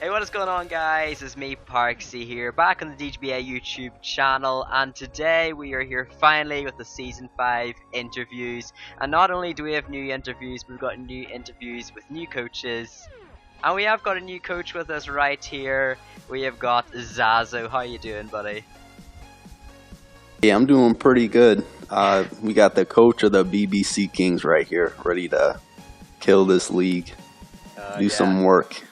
Hey, what is going on, guys? It's me, Parkzy here, back on the DGBA YouTube channel, and today we are here finally with the Season 5 interviews. And not only do we have new interviews, we've got new interviews with new coaches, and we have got a new coach with us right here. We have got Zazo. How you doing, buddy? Yeah, I'm doing pretty good. We got the coach of the BBC Kings right here, ready to kill this league, do Yeah, some work.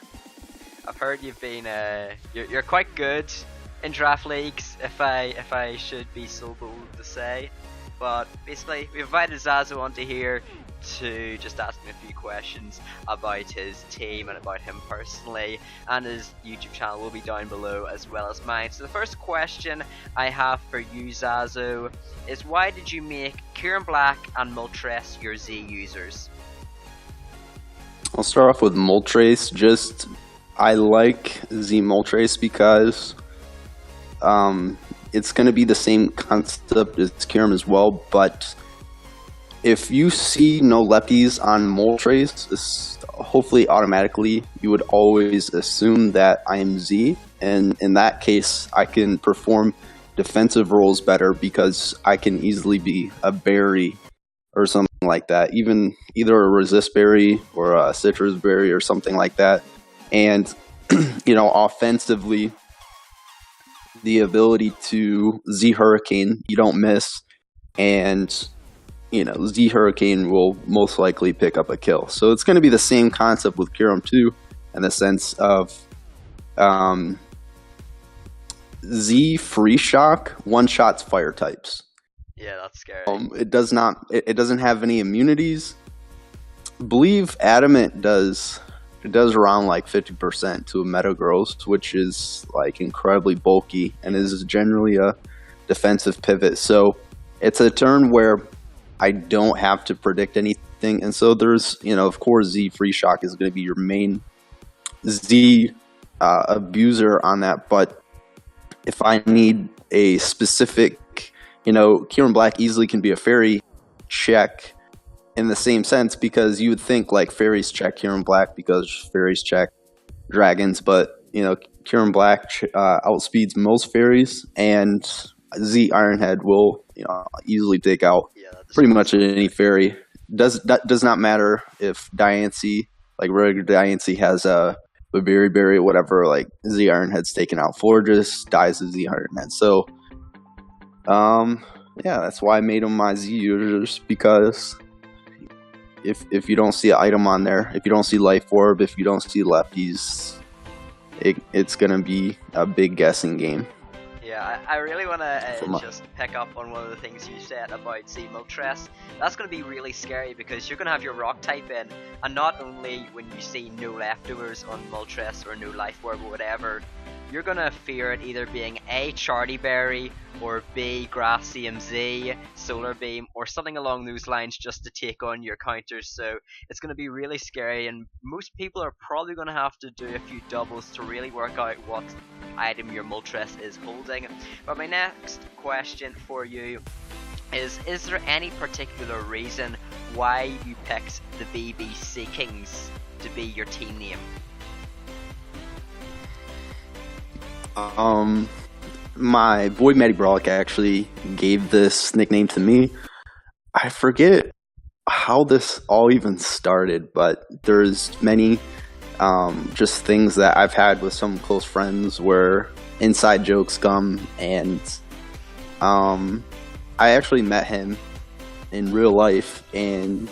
I've heard you've been you're quite good in draft leagues, if I should be so bold to say. But basically, we invited Zazo onto here to just ask him a few questions about his team and about him personally, and his YouTube channel will be down below as well as mine. So the first question I have for you, Zazo, is why did you make Kyurem-Black and Moltres your Z users? I'll start off with Moltres. I like Z Moltres because it's going to be the same concept as Kyurem as well, but if you see no lefties on Moltres, hopefully automatically you would always assume that I am Z, and in that case I can perform defensive roles better because I can easily be a berry or something like that, even either a resist berry or a citrus berry or something like that. And offensively, the ability to Z Hurricane, you don't miss, and Z Hurricane will most likely pick up a kill. So it's going to be the same concept with Kyurem 2 in the sense of Z Free Shock one-shots fire types. Yeah, that's scary. It does not. It doesn't have any immunities. I believe Adamant does. It does around like 50% to a Metagross, which is like incredibly bulky and is generally a defensive pivot. So it's a turn where I don't have to predict anything, and so there's of course Z Free Shock is going to be your main Z abuser on that. But if I need a specific, Kyurem-Black easily can be a fairy check in the same sense, because you would think like fairies check Kyurem-Black because fairies check dragons, but Kyurem-Black outspeeds most fairies, and Z Ironhead will easily take out pretty much any fairy. That does not matter if Diancie, like regular Diancie, has a berry or whatever, like Z Ironhead's taken out Florges, dies of Z Ironhead. So yeah, that's why I made them my Z users, because if you don't see an item on there, if you don't see Life Orb, if you don't see lefties, it's gonna be a big guessing game. Yeah, I really want to just pick up on one of the things you said about Z Moltres. That's going to be really scary because you're going to have your rock type in, and not only when you see no leftovers on Moltres or no life orb or whatever, you're going to fear it either being A, Chardy Berry, or B, Grass CMZ, Solar Beam, or something along those lines just to take on your counters. So it's going to be really scary, and most people are probably going to have to do a few doubles to really work out what item your Moltres is holding. But my next question for you is there any particular reason why you picked the BB Seakings to be your team name? My boy Metagross actually gave this nickname to me. I forget how this all even started, but there's many just things that I've had with some close friends where inside jokes come, and I actually met him in real life, and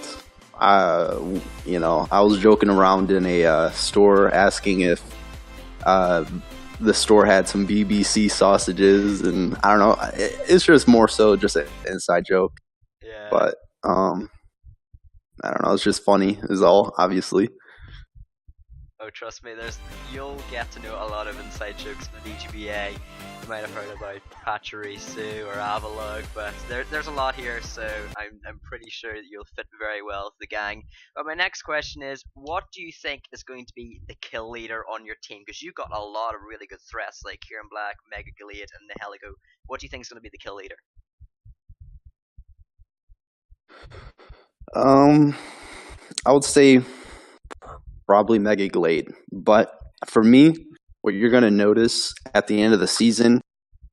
I was joking around in a store asking if the store had some BBC sausages, and I don't know, it's just more so just an inside joke. Yeah. But I don't know, it's just funny is all, obviously. Oh, trust me, you'll get to know a lot of inside jokes from the DGBA. You might have heard about Pachirisu or Avalugg, but there's a lot here, so I'm pretty sure that you'll fit very well with the gang. But my next question is, what do you think is going to be the kill leader on your team? Because you've got a lot of really good threats like Kyurem-Black, Mega Gallade, and Nihilego. What do you think is going to be the kill leader? I would say probably Mega Glade, but for me, what you're going to notice at the end of the season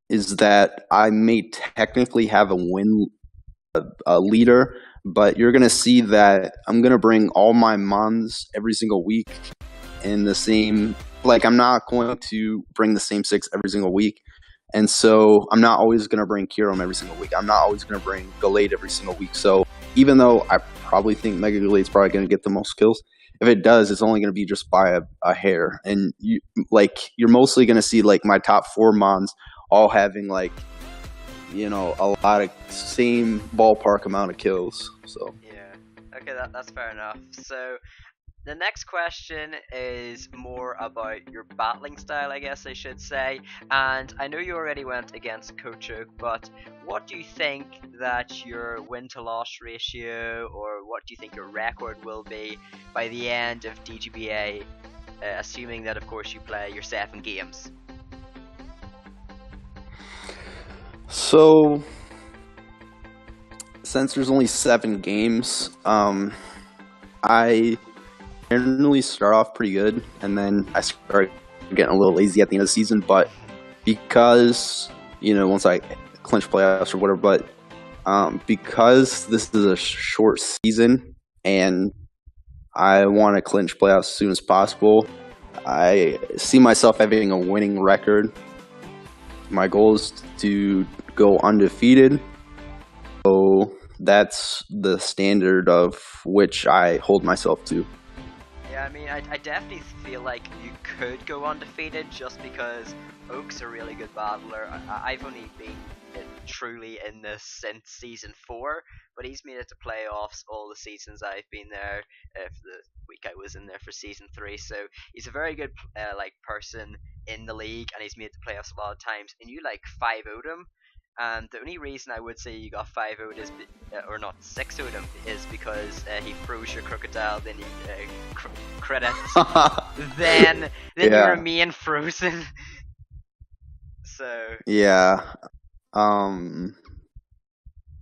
is that I may technically have a leader, but you're going to see that I'm going to bring all my mons every single week in the same, like I'm not going to bring the same 6 every single week. And so I'm not always going to bring Kyurem every single week. I'm not always going to bring Gallade every single week. So even though I probably think Mega Gallade's probably going to get the most kills, if it does, it's only going to be just by a hair. And you're mostly going to see like my top 4 mons all having like, a lot of same ballpark amount of kills. So yeah, okay, that's fair enough. So the next question is more about your battling style, I guess I should say. And I know you already went against Kochuk, but what do you think that your win to loss ratio, or what do you think your record will be by the end of DGBA, assuming that of course you play your 7 games? So since there's only 7 games, I generally start off pretty good, and then I start getting a little lazy at the end of the season. But because once I clinch playoffs or whatever, but because this is a short season and I want to clinch playoffs as soon as possible, I see myself having a winning record. My goal is to go undefeated, so that's the standard of which I hold myself to. Yeah, I mean, I definitely feel like you could go undefeated just because Oak's a really good battler. I've only been truly in this since season 4, but he's made it to playoffs all the seasons I've been there. For the week I was in there for season 3, so he's a very good person in the league, and he's made it to playoffs a lot of times. And you 5-0'd him. And the only reason I would say you got 5-0'd is, or not 6-0'd him, is because he froze your Krookodile, then he credits, then you remain frozen. So yeah,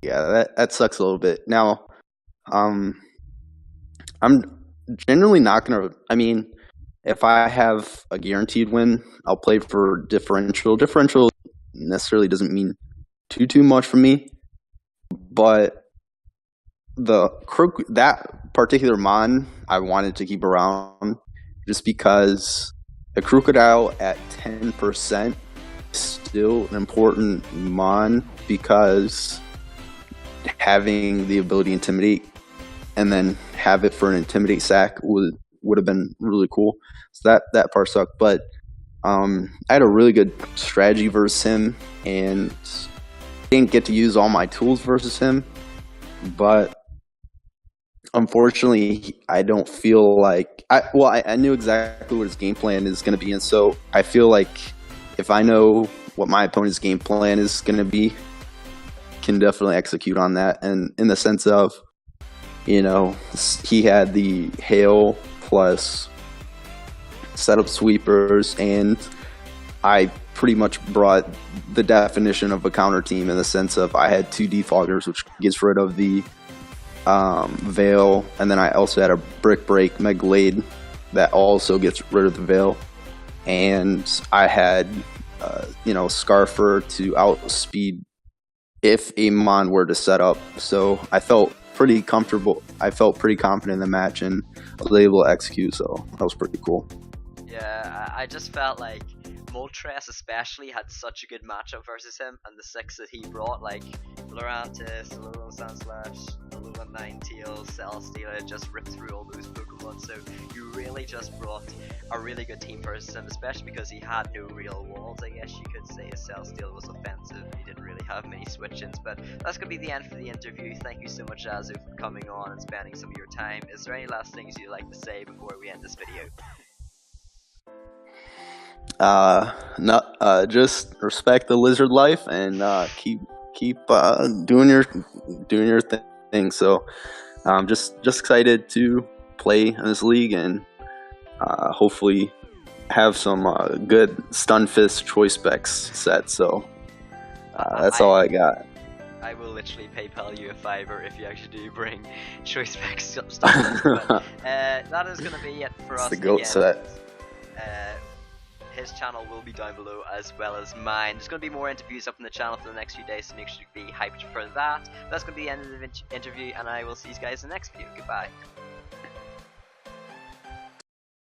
that sucks a little bit. Now, I'm generally not gonna. I mean, if I have a guaranteed win, I'll play for differential. Differential necessarily doesn't mean too much for me, but that particular mon I wanted to keep around just because the Krookodile at 10% is still an important mon, because having the ability to intimidate and then have it for an intimidate sack would have been really cool. So that part sucked, but I had a really good strategy versus him, and didn't get to use all my tools versus him, but unfortunately I don't feel like I knew exactly what his game plan is going to be, and so I feel like if I know what my opponent's game plan is going to be, can definitely execute on that. And in the sense of, he had the hail plus setup sweepers, and I pretty much brought the definition of a counter team in the sense of I had 2 defoggers, which gets rid of the veil, and then I also had a brick break Megalade that also gets rid of the veil, and I had Scarfer to outspeed if a mon were to set up. So I felt pretty comfortable. I felt pretty confident in the match, and I was able to execute, so that was pretty cool. Yeah, I just felt like Moltres especially had such a good matchup versus him, and the 6 that he brought, like Lurantis, Alolan Sandslash, Alolan Ninetales, Celesteela, just ripped through all those Pokemon. So you really just brought a really good team versus him, especially because he had no real walls. I guess you could say his Celesteela was offensive. He didn't really have many switch-ins, but that's gonna be the end for the interview. Thank you so much, Zazo, for coming on and spending some of your time. Is there any last things you'd like to say before we end this video? Just respect the lizard life and keep doing your thing. So just excited to play in this league, and hopefully have some good Stunfisk choice specs set. So that's all I got. I will literally PayPal you a $5 if you actually do bring choice specs stuff. But that is going to be it for us. The GOAT set. his channel will be down below as well as mine. There's going to be more interviews up on the channel for the next few days, so make sure to be hyped for that. That's going to be the end of the interview, and I will see you guys in the next video. Goodbye.